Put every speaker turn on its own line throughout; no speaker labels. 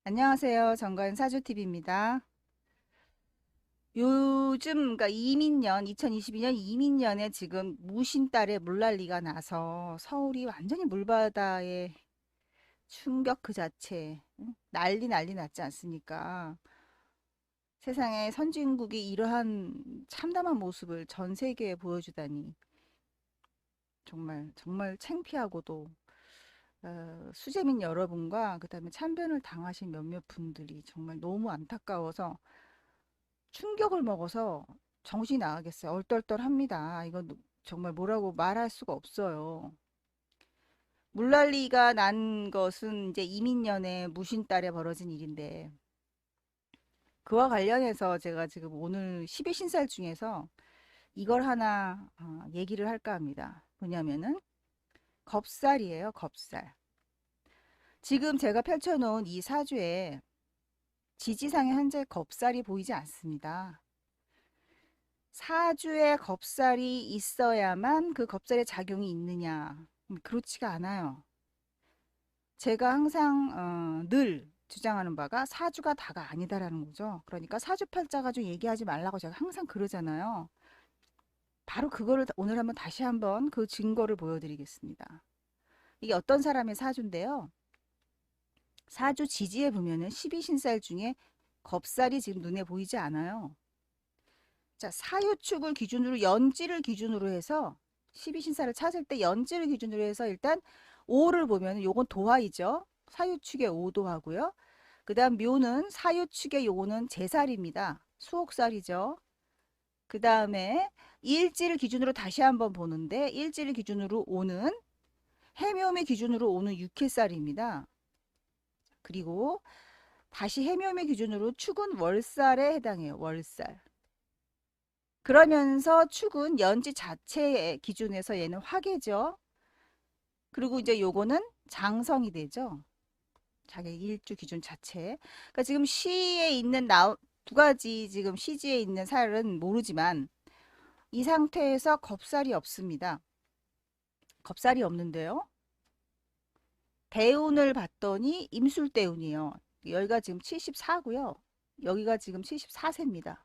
안녕하세요. 정관사주TV입니다. 요즘, 그러니까 이민년, 2022년 이민년에 지금 무신달에 물난리가 나서 서울이 완전히 물바다에 충격 그 자체, 응? 난리 났지 않습니까? 세상에 선진국이 이러한 참담한 모습을 전 세계에 보여주다니 정말 창피하고도 수재민 여러분과 그다음에 참변을 당하신 몇몇 분들이 정말 너무 안타까워서 충격을 먹어서 정신이 나가겠어요. 얼떨떨합니다. 이건 정말 뭐라고 말할 수가 없어요. 물난리가 난 것은 이제 이민년에 무신달에 벌어진 일인데 그와 관련해서 제가 지금 오늘 12신살 중에서 이걸 하나 얘기를 할까 합니다. 뭐냐면은 겁살이에요. 겁살. 지금 제가 펼쳐놓은 이 사주에 지지상에 현재 겁살이 보이지 않습니다. 사주에 겁살이 있어야만 그 겁살의 작용이 있느냐? 그렇지가 않아요. 제가 항상 늘 주장하는 바가 사주가 다가 아니다라는 거죠. 그러니까 사주팔자 가지고 얘기하지 말라고 제가 항상 그러잖아요. 바로 그거를 오늘 다시 한번 그 증거를 보여드리겠습니다. 이게 어떤 사람의 사주인데요. 사주 지지에 보면은 12신살 중에 겁살이 지금 눈에 보이지 않아요. 자, 사유축을 기준으로 연지를 기준으로 해서 12신사를 찾을 때 연지를 기준으로 해서 일단 오를 보면 요건 도화이죠. 사유축의 오도하고요. 그 다음 묘는 사유축의 요거는 제살입니다. 수옥살이죠. 그 다음에 일지를 기준으로 다시 한번 보는데 일지를 기준으로 오는 해묘미 기준으로 오는 육해살입니다. 그리고 다시 해묘미 기준으로 축은 월살에 해당해요. 월살. 그러면서 축은 연지 자체의 기준에서 얘는 화계죠. 그리고 이제 요거는 장성이 되죠. 자기 일주 기준 자체. 그러니까 지금 시에 있는 두 가지 지금 시지에 있는 살은 모르지만 이 상태에서 겁살이 없습니다. 겁살이 없는데요. 대운을 봤더니 임술대운이에요. 여기가 지금 74고요. 여기가 지금 74세입니다.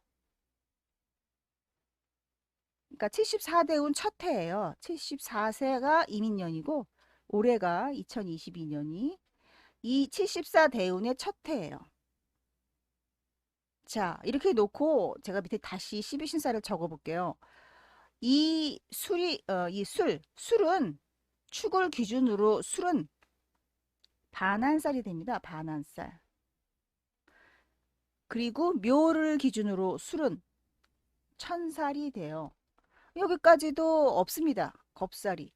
그러니까 74대운 첫 해예요. 74세가 이민년이고 올해가 2022년이 이 74대운의 첫 해예요. 자, 이렇게 놓고 제가 밑에 다시 12신사를 적어 볼게요. 술은 축을 기준으로 술은 반한살이 됩니다. 반한살. 그리고 묘를 기준으로 술은 천살이 돼요. 여기까지도 없습니다. 겁살이.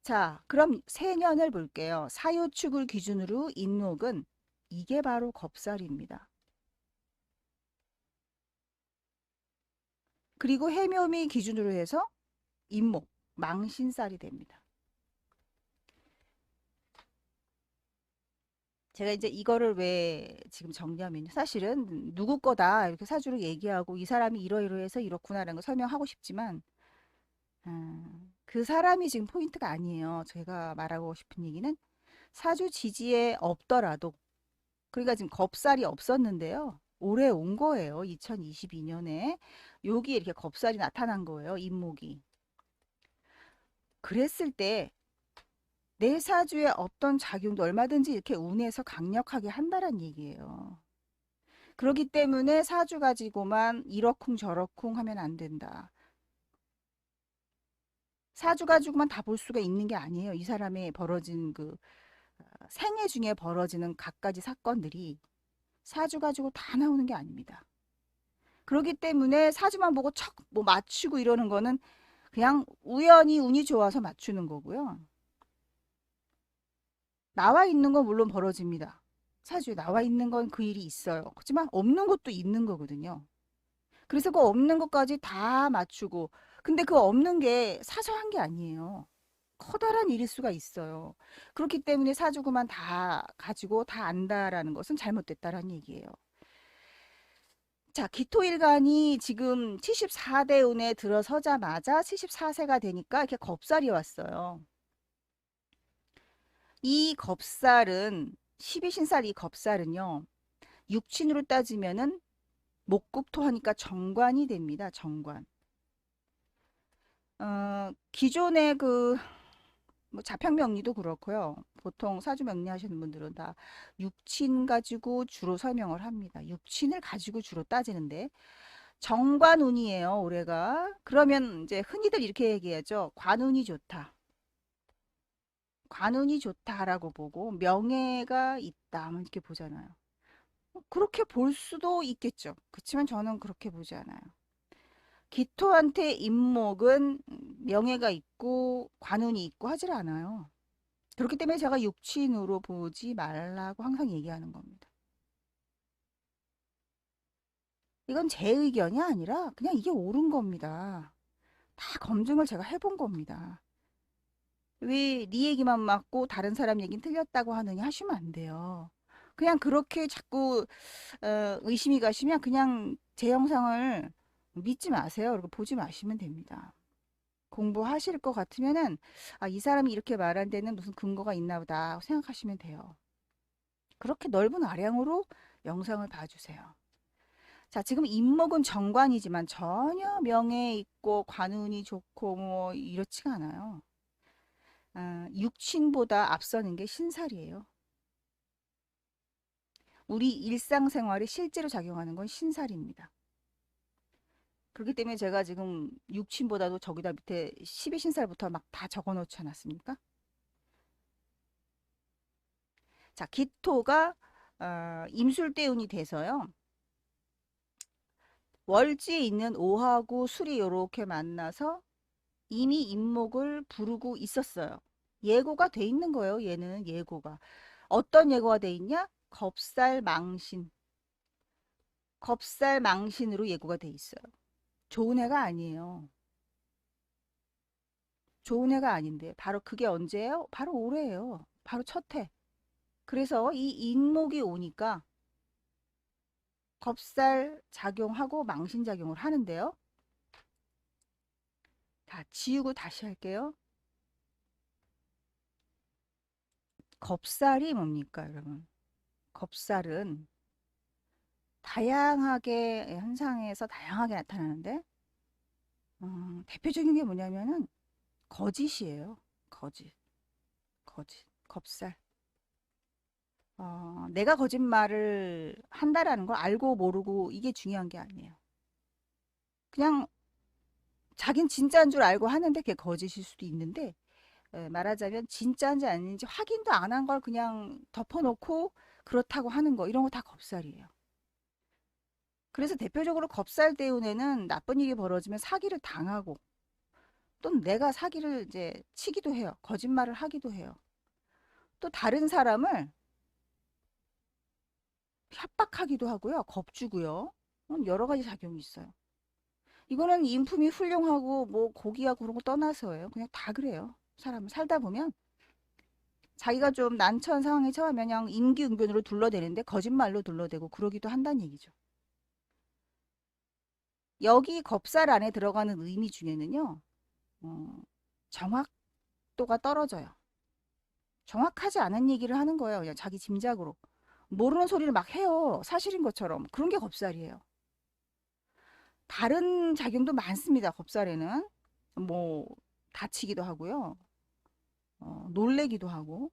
자, 그럼 세년을 볼게요. 사유축을 기준으로 인목은 이게 바로 겁살입니다. 그리고 해묘미 기준으로 해서 인목, 망신살이 됩니다. 제가 이제 이거를 왜 지금 정리하면 사실은 누구 거다 이렇게 사주를 얘기하고 이 사람이 이러이러해서 이렇구나라는 걸 설명하고 싶지만 그 사람이 지금 포인트가 아니에요. 제가 말하고 싶은 얘기는 사주 지지에 없더라도 그러니까 지금 겁살이 없었는데요. 올해 온 거예요. 2022년에 여기에 이렇게 겁살이 나타난 거예요. 인목이. 그랬을 때 내 사주에 없던 작용도 얼마든지 이렇게 운에서 강력하게 한다란 얘기예요. 그렇기 때문에 사주 가지고만 이러쿵 저러쿵 하면 안 된다. 사주 가지고만 다 볼 수가 있는 게 아니에요. 이 사람의 벌어진 생애 중에 벌어지는 갖가지 사건들이 사주 가지고 다 나오는 게 아닙니다. 그렇기 때문에 사주만 보고 척 뭐 맞추고 이러는 거는 그냥 우연히 운이 좋아서 맞추는 거고요. 나와 있는 건 물론 벌어집니다. 사주에 나와 있는 건 그 일이 있어요. 그렇지만 없는 것도 있는 거거든요. 그래서 그 없는 것까지 다 맞추고 근데 그 없는 게 사소한 게 아니에요. 커다란 일일 수가 있어요. 그렇기 때문에 사주구만 다 가지고 다 안다라는 것은 잘못됐다라는 얘기예요. 자, 기토일간이 지금 74대 운에 들어서자마자 74세가 되니까 이렇게 겁살이 왔어요. 이 겁살은 12신살 이 겁살은요. 육친으로 따지면은 목국토하니까 정관이 됩니다. 정관. 기존의 그 뭐 자평명리도 그렇고요. 보통 사주 명리하시는 분들은 다 육친 가지고 주로 설명을 합니다. 육친을 가지고 주로 따지는데 정관운이에요, 올해가. 그러면 이제 흔히들 이렇게 얘기하죠. 관운이 좋다. 관운이 좋다라고 보고 명예가 있다. 뭐 이렇게 보잖아요. 그렇게 볼 수도 있겠죠. 그렇지만 저는 그렇게 보지 않아요. 기토한테 임목은 명예가 있고 관운이 있고 하질 않아요. 그렇기 때문에 제가 육친으로 보지 말라고 항상 얘기하는 겁니다. 이건 제 의견이 아니라 그냥 이게 옳은 겁니다. 다 검증을 제가 해본 겁니다. 왜 네 얘기만 맞고 다른 사람 얘기는 틀렸다고 하느냐 하시면 안 돼요. 그냥 그렇게 자꾸 의심이 가시면 그냥 제 영상을 믿지 마세요. 그리고 보지 마시면 됩니다. 공부하실 것 같으면은 아, 이 사람이 이렇게 말한 데는 무슨 근거가 있나 보다 생각하시면 돼요. 그렇게 넓은 아량으로 영상을 봐주세요. 자, 지금 임목은 정관이지만 전혀 명예 있고 관운이 좋고 뭐 이렇지가 않아요. 육친보다 앞서는 게 신살이에요. 우리 일상생활에 실제로 작용하는 건 신살입니다. 그렇기 때문에 제가 지금 육친보다도 저기다 밑에 12신살부터 막 다 적어 놓지 않았습니까? 자, 기토가 임술대운이 돼서요. 월지에 있는 오하고 술이 이렇게 만나서 이미 임목을 부르고 있었어요. 예고가 돼 있는 거예요. 얘는 예고가. 어떤 예고가 돼 있냐? 겁살 망신. 겁살 망신으로 예고가 돼 있어요. 좋은 해가 아니에요. 좋은 해가 아닌데 바로 그게 언제예요? 바로 올해예요. 바로 첫 해. 그래서 이 인목이 오니까 겁살 작용하고 망신 작용을 하는데요. 다 지우고 다시 할게요. 겁살이 뭡니까, 여러분? 겁살은 다양하게 현상에서 다양하게 나타나는데 대표적인 게 뭐냐면은 거짓이에요. 거짓, 거짓, 겁살. 내가 거짓말을 한다라는 걸 알고 모르고 이게 중요한 게 아니에요. 그냥 자긴 진짜인 줄 알고 하는데 그게 거짓일 수도 있는데 말하자면 진짜인지 아닌지 확인도 안 한 걸 그냥 덮어놓고 그렇다고 하는 거 이런 거 다 겁살이에요. 그래서 대표적으로 겁살 때운에는 나쁜 일이 벌어지면 사기를 당하고 또는 내가 사기를 이제 치기도 해요. 거짓말을 하기도 해요. 또 다른 사람을 협박하기도 하고요. 겁주고요. 여러 가지 작용이 있어요. 이거는 인품이 훌륭하고 뭐 고귀하고 그런 거 떠나서예요. 그냥 다 그래요. 사람을 살다 보면 자기가 좀 난처한 상황에 처하면 그냥 임기응변으로 둘러대는데 거짓말로 둘러대고 그러기도 한다는 얘기죠. 여기 겁살 안에 들어가는 의미 중에는요. 어, 정확도가 떨어져요. 정확하지 않은 얘기를 하는 거예요. 그냥 자기 짐작으로. 모르는 소리를 막 해요. 사실인 것처럼. 그런 게 겁살이에요. 다른 작용도 많습니다. 겁살에는. 뭐 다치기도 하고요. 놀래기도 하고.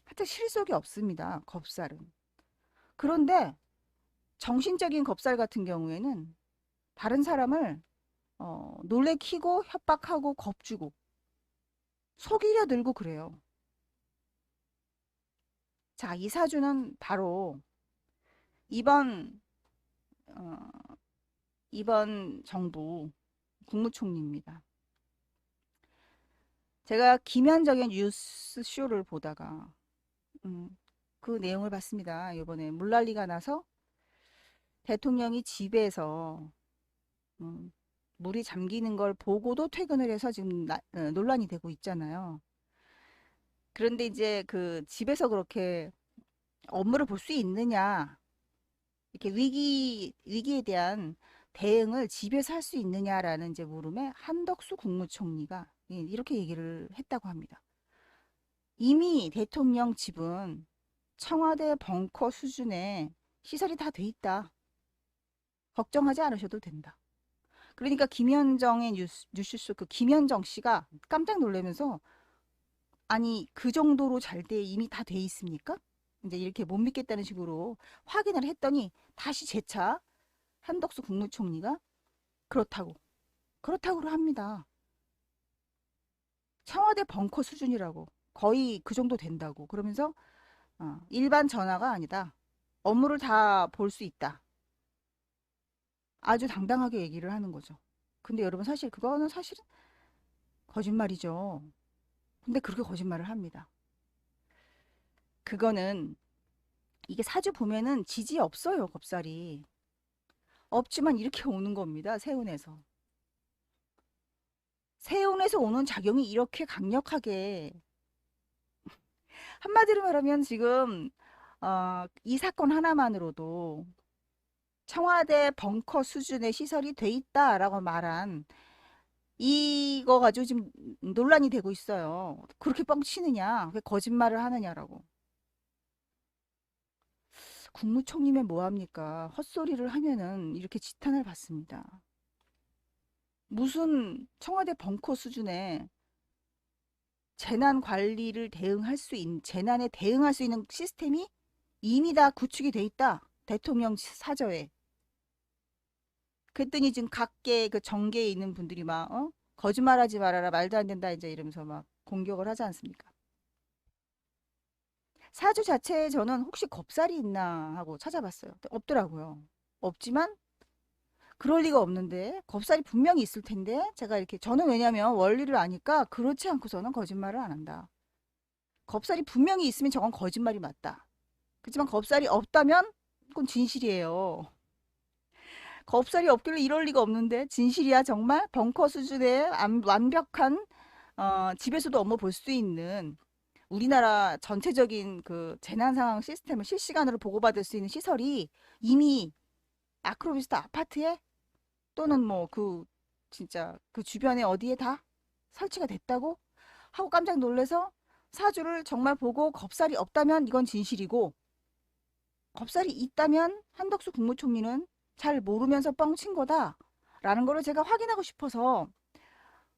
하여튼 실속이 없습니다. 겁살은. 그런데 정신적인 겁살 같은 경우에는 다른 사람을 놀래키고 협박하고 겁주고 속이려 들고 그래요. 자, 이 사주는 바로 이번 어, 이번 정부 국무총리입니다. 제가 김현정의 뉴스 쇼를 보다가 그 내용을 봤습니다. 이번에 물난리가 나서 대통령이 집에서 음, 물이 잠기는 걸 보고도 퇴근을 해서 지금 논란이 되고 있잖아요. 그런데 이제 그 집에서 그렇게 업무를 볼 수 있느냐, 이렇게 위기에 대한 대응을 집에서 할 수 있느냐라는 이제 물음에 한덕수 국무총리가 이렇게 얘기를 했다고 합니다. 이미 대통령 집은 청와대 벙커 수준의 시설이 다 돼 있다. 걱정하지 않으셔도 된다. 그러니까 김현정의 뉴스쇼 그 김현정 씨가 깜짝 놀라면서 아니 그 정도로 잘 돼 이미 다 돼 있습니까? 이제 이렇게 못 믿겠다는 식으로 확인을 했더니 다시 재차 한덕수 국무총리가 그렇다고 그렇다고 합니다. 청와대 벙커 수준이라고 거의 그 정도 된다고 그러면서 일반 전화가 아니다. 업무를 다 볼 수 있다. 아주 당당하게 얘기를 하는 거죠. 근데 여러분 사실 그거는 사실은 거짓말이죠. 근데 그렇게 거짓말을 합니다. 그거는 이게 사주 보면은 지지 없어요, 겁살이. 없지만 이렇게 오는 겁니다, 세운에서. 세운에서 오는 작용이 이렇게 강력하게 한마디로 말하면 지금 이 사건 하나만으로도 청와대 벙커 수준의 시설이 돼 있다라고 말한 이거 가지고 지금 논란이 되고 있어요. 그렇게 뻥치느냐, 왜 거짓말을 하느냐라고. 국무총리면 뭐합니까? 헛소리를 하면은 이렇게 지탄을 받습니다. 무슨 청와대 벙커 수준의 재난 관리를 재난에 대응할 수 있는 시스템이 이미 다 구축이 돼 있다. 대통령 사저에. 그랬더니 지금 각계 그 정계에 있는 분들이 막, 거짓말하지 말아라. 말도 안 된다. 이제 이러면서 막 공격을 하지 않습니까? 사주 자체에 저는 혹시 겁살이 있나 하고 찾아봤어요. 없더라고요. 없지만 그럴 리가 없는데 겁살이 분명히 있을 텐데 제가 이렇게 저는 왜냐면 원리를 아니까 그렇지 않고서는 거짓말을 안 한다. 겁살이 분명히 있으면 저건 거짓말이 맞다. 그렇지만 겁살이 없다면 그건 진실이에요. 겁살이 없길래 이럴 리가 없는데 진실이야 정말 벙커 수준의 완벽한 집에서도 업무 볼 수 있는 우리나라 전체적인 그 재난 상황 시스템을 실시간으로 보고받을 수 있는 시설이 이미 아크로비스타 아파트에 또는 뭐 그 진짜 그 주변에 어디에 다 설치가 됐다고 하고 깜짝 놀래서 사주를 정말 보고 겁살이 없다면 이건 진실이고 겁살이 있다면 한덕수 국무총리는 잘 모르면서 뻥친 거다라는 거를 제가 확인하고 싶어서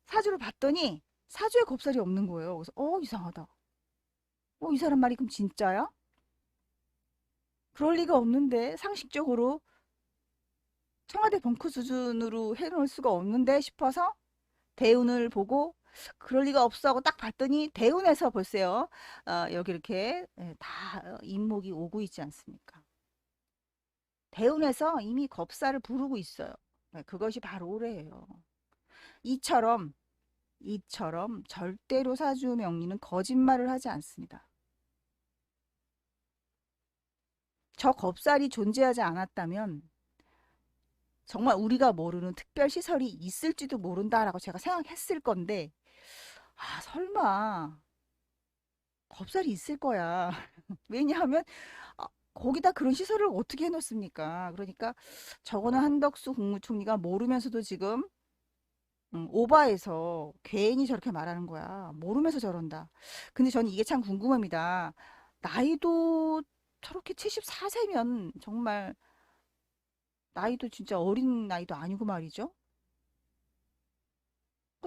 사주를 봤더니 사주에 겁살이 없는 거예요. 그래서 이상하다. 이 사람 말이 그럼 진짜야? 그럴 리가 없는데 상식적으로 청와대 벙커 수준으로 해놓을 수가 없는데 싶어서 대운을 보고 그럴 리가 없어 하고 딱 봤더니 대운에서 볼세요. 여기 이렇게 다 인목이 오고 있지 않습니까? 대운에서 이미 겁사를 부르고 있어요. 네, 그것이 바로 올해예요. 이처럼 절대로 사주 명리는 거짓말을 하지 않습니다. 저 겁살이 존재하지 않았다면 정말 우리가 모르는 특별 시설이 있을지도 모른다라고 제가 생각했을 건데 설마 겁살이 있을 거야. 왜냐하면 거기다 그런 시설을 어떻게 해놓습니까? 그러니까 저거는 한덕수 국무총리가 모르면서도 지금 오바해서 괜히 저렇게 말하는 거야. 모르면서 저런다. 근데 저는 이게 참 궁금합니다. 나이도 저렇게 74세면 정말 나이도 진짜 어린 나이도 아니고 말이죠.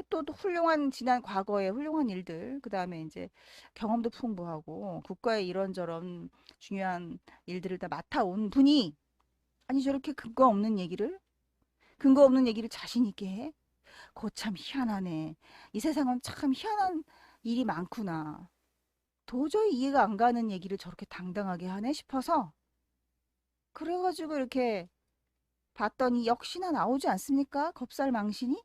또 훌륭한 지난 과거의 훌륭한 일들, 그 다음에 이제 경험도 풍부하고 국가의 이런저런 중요한 일들을 다 맡아온 분이 아니 저렇게 근거 없는 얘기를 자신 있게 해? 그거 참 희한하네. 이 세상은 참 희한한 일이 많구나. 도저히 이해가 안 가는 얘기를 저렇게 당당하게 하네 싶어서 그래가지고 이렇게 봤더니 역시나 나오지 않습니까? 겁살 망신이?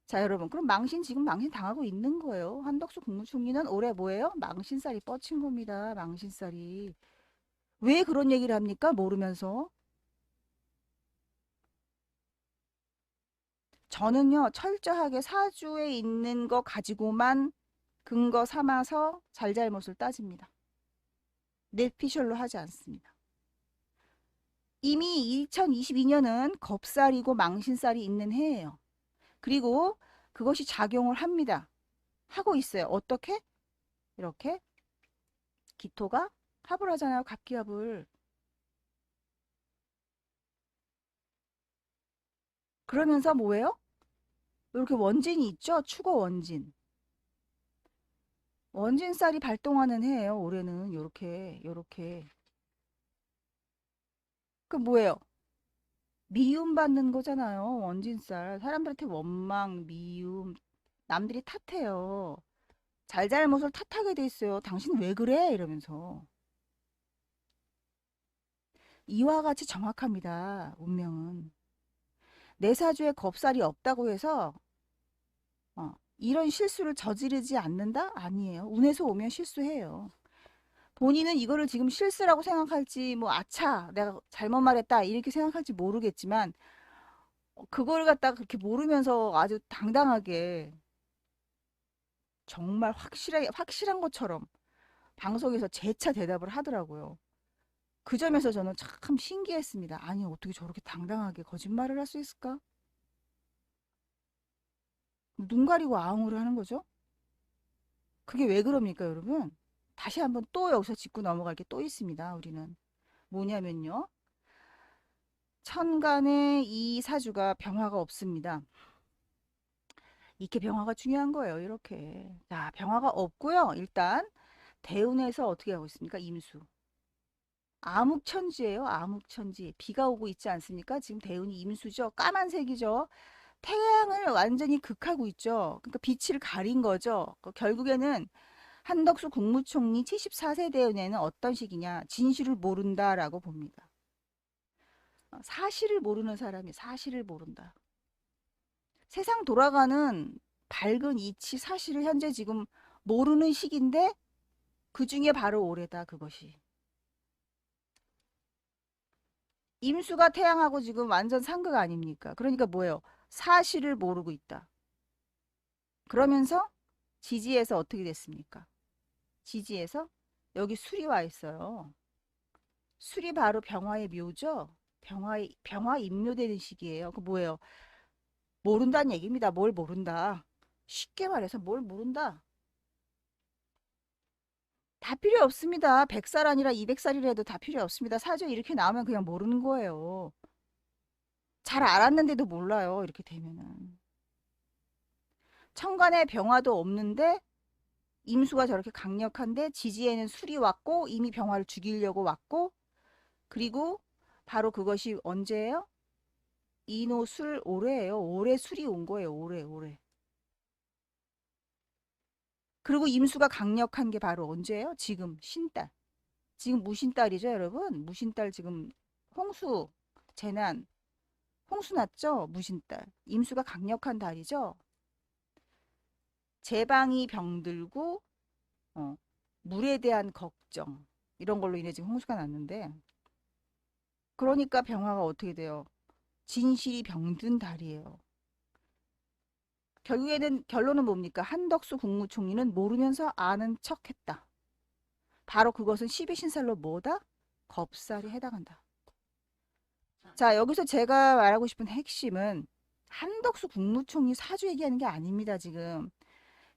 자, 여러분, 그럼 지금 망신 당하고 있는 거예요. 한덕수 국무총리는 올해 뭐예요? 망신살이 뻗친 겁니다. 망신살이. 왜 그런 얘기를 합니까? 모르면서. 저는요, 철저하게 사주에 있는 거 가지고만 근거 삼아서 잘잘못을 따집니다. 넷피셜로 하지 않습니다. 이미 2022년은 겁살이고 망신살이 있는 해예요. 그리고 그것이 작용을 합니다. 하고 있어요. 어떻게? 이렇게 기토가 합을 하잖아요. 갑기합을. 그러면서 뭐예요? 이렇게 원진이 있죠? 축어 원진. 원진살이 발동하는 해예요. 올해는 요렇게 요렇게. 그 뭐예요? 미움 받는 거잖아요. 원진살. 사람들한테 원망, 미움, 남들이 탓해요. 잘잘못을 탓하게 돼 있어요. 당신 왜 그래? 이러면서. 이와 같이 정확합니다. 운명은. 내 사주에 겁살이 없다고 해서 이런 실수를 저지르지 않는다? 아니에요. 운에서 오면 실수해요. 본인은 이거를 지금 실수라고 생각할지 뭐 아차 내가 잘못 말했다 이렇게 생각할지 모르겠지만 그걸 갖다가 그렇게 모르면서 아주 당당하게 정말 확실하게 확실한 것처럼 방송에서 재차 대답을 하더라고요. 그 점에서 저는 참 신기했습니다. 아니 어떻게 저렇게 당당하게 거짓말을 할 수 있을까? 눈 가리고 아웅을 하는 거죠. 그게 왜 그럽니까, 여러분? 다시 한번 또 여기서 짚고 넘어갈 게 또 있습니다. 우리는 뭐냐면요. 천간에 이 사주가 병화가 없습니다. 이렇게 병화가 중요한 거예요. 이렇게. 자, 병화가 없고요. 일단 대운에서 어떻게 하고 있습니까? 임수. 암흑천지예요. 암흑천지. 비가 오고 있지 않습니까? 지금 대운이 임수죠. 까만색이죠. 태양을 완전히 극하고 있죠. 그러니까 빛을 가린 거죠. 결국에는 한덕수 국무총리 74세 대운에는 어떤 식이냐? 진실을 모른다라고 봅니다. 사실을 모르는 사람이 사실을 모른다. 세상 돌아가는 밝은 이치 사실을 현재 지금 모르는 시기인데 그 중에 바로 올해다 그것이. 임수가 태양하고 지금 완전 상극 아닙니까? 그러니까 뭐예요? 사실을 모르고 있다. 그러면서 지지에서 어떻게 됐습니까? 지지에서 여기 술이 와 있어요. 술이 바로 병화의 묘죠. 병화 임묘되는 시기예요. 그 뭐예요? 모른다는 얘기입니다. 뭘 모른다. 쉽게 말해서 뭘 모른다. 다 필요 없습니다. 100살 아니라 200살이라도 다 필요 없습니다. 사주에 이렇게 나오면 그냥 모르는 거예요. 잘 알았는데도 몰라요. 이렇게 되면은. 천간에 병화도 없는데 임수가 저렇게 강력한데 지지에는 술이 왔고 이미 병화를 죽이려고 왔고 그리고 바로 그것이 언제예요? 인호술 올해예요. 올해 술이 온 거예요. 올해. 그리고 임수가 강력한 게 바로 언제예요? 지금 신달. 지금 무신달이죠, 여러분? 무신달 지금 홍수 재난 홍수 났죠? 무신달. 임수가 강력한 달이죠. 제방이 병들고 어, 물에 대한 걱정 이런 걸로 인해 지금 홍수가 났는데 그러니까 병화가 어떻게 돼요? 진실이 병든 달이에요. 결국에는 결론은 뭡니까? 한덕수 국무총리는 모르면서 아는 척했다. 바로 그것은 12신살로 뭐다? 겁살이 해당한다. 자, 여기서 제가 말하고 싶은 핵심은 한덕수 국무총리 사주 얘기하는 게 아닙니다, 지금.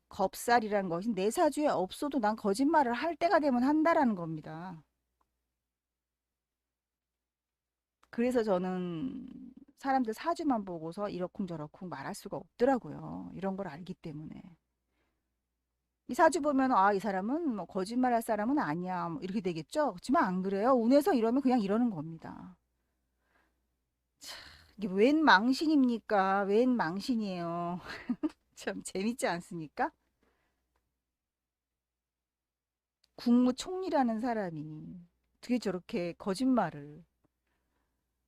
겁살이라는 것이 내 사주에 없어도 난 거짓말을 할 때가 되면 한다라는 겁니다. 그래서 저는 사람들 사주만 보고서 이러쿵저러쿵 말할 수가 없더라고요. 이런 걸 알기 때문에. 이 사주 보면 이 사람은 뭐 거짓말할 사람은 아니야. 뭐 이렇게 되겠죠? 그렇지만 안 그래요. 운에서 이러면 그냥 이러는 겁니다. 이게 웬 망신입니까? 웬 망신이에요. 참 재밌지 않습니까? 국무총리라는 사람이 어떻게 저렇게 거짓말을.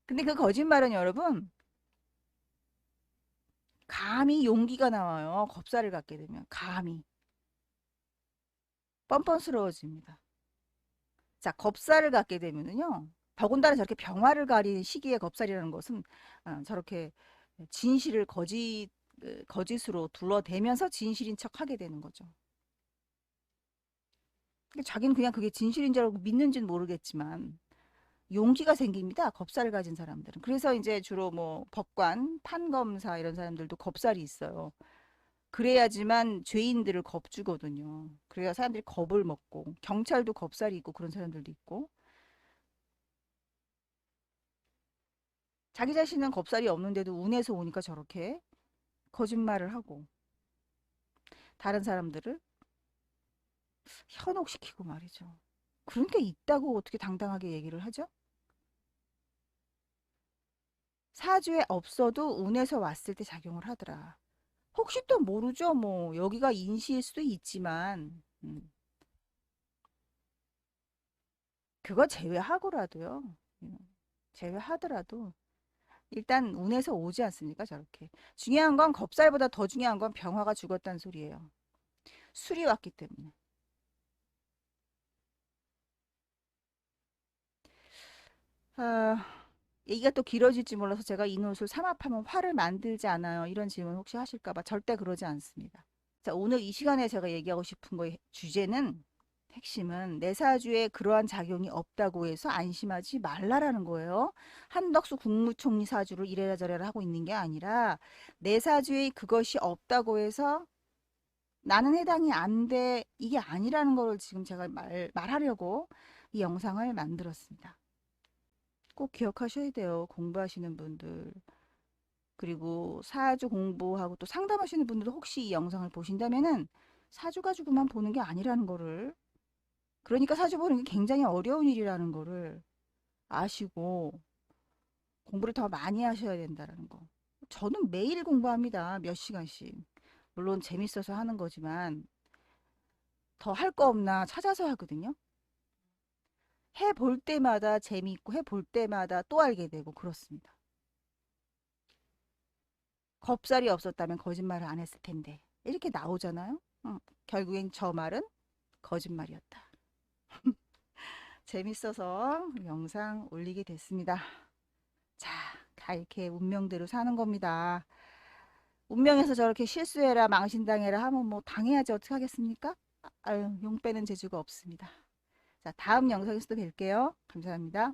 근데 그 거짓말은 여러분 감히 용기가 나와요. 겁살을 갖게 되면 감히 뻔뻔스러워집니다. 자, 겁살을 갖게 되면은요. 더군다나 저렇게 병화를 가리는 시기에 겁살이라는 것은 저렇게 진실을 거짓으로 둘러대면서 진실인 척하게 되는 거죠. 자기는 그냥 그게 진실인 줄 알고 믿는지는 모르겠지만 용기가 생깁니다. 겁살을 가진 사람들은. 그래서 이제 주로 뭐 법관, 판검사 이런 사람들도 겁살이 있어요. 그래야지만 죄인들을 겁주거든요. 그래야 사람들이 겁을 먹고 경찰도 겁살이 있고 그런 사람들도 있고 자기 자신은 겁살이 없는데도 운에서 오니까 저렇게 거짓말을 하고 다른 사람들을 현혹시키고 말이죠. 그런 게 있다고 어떻게 당당하게 얘기를 하죠? 사주에 없어도 운에서 왔을 때 작용을 하더라. 혹시 또 모르죠? 뭐 여기가 인시일 수도 있지만 그거 제외하고라도요. 음, 제외하더라도 일단 운에서 오지 않습니까? 저렇게. 중요한 건 겁살보다 더 중요한 건 병화가 죽었다는 소리예요. 술이 왔기 때문에. 아, 얘기가 또 길어질지 몰라서 제가 인옷을 삼합하면 화를 만들지 않아요. 이런 질문 혹시 하실까 봐 절대 그러지 않습니다. 자, 오늘 이 시간에 제가 얘기하고 싶은 거의 주제는 핵심은 내 사주에 그러한 작용이 없다고 해서 안심하지 말라라는 거예요. 한덕수 국무총리 사주를 이래라 저래라 하고 있는 게 아니라 내 사주에 그것이 없다고 해서 나는 해당이 안 돼. 이게 아니라는 걸 지금 제가 말하려고 이 영상을 만들었습니다. 꼭 기억하셔야 돼요. 공부하시는 분들. 그리고 사주 공부하고 또 상담하시는 분들도 혹시 이 영상을 보신다면은 사주 가지고만 보는 게 아니라는 거를 그러니까 사주 보는 게 굉장히 어려운 일이라는 거를 아시고 공부를 더 많이 하셔야 된다는 거. 저는 매일 공부합니다. 몇 시간씩. 물론 재밌어서 하는 거지만 더 할 거 없나 찾아서 하거든요. 해볼 때마다 재미있고 해볼 때마다 또 알게 되고 그렇습니다. 겁살이 없었다면 거짓말을 안 했을 텐데 이렇게 나오잖아요. 결국엔 저 말은 거짓말이었다. 재밌어서 영상 올리게 됐습니다. 자, 다 이렇게 운명대로 사는 겁니다. 운명에서 저렇게 실수해라 망신당해라 하면 뭐 당해야지 어떻게 하겠습니까? 아유, 용 빼는 재주가 없습니다. 자, 다음 영상에서 또 뵐게요. 감사합니다.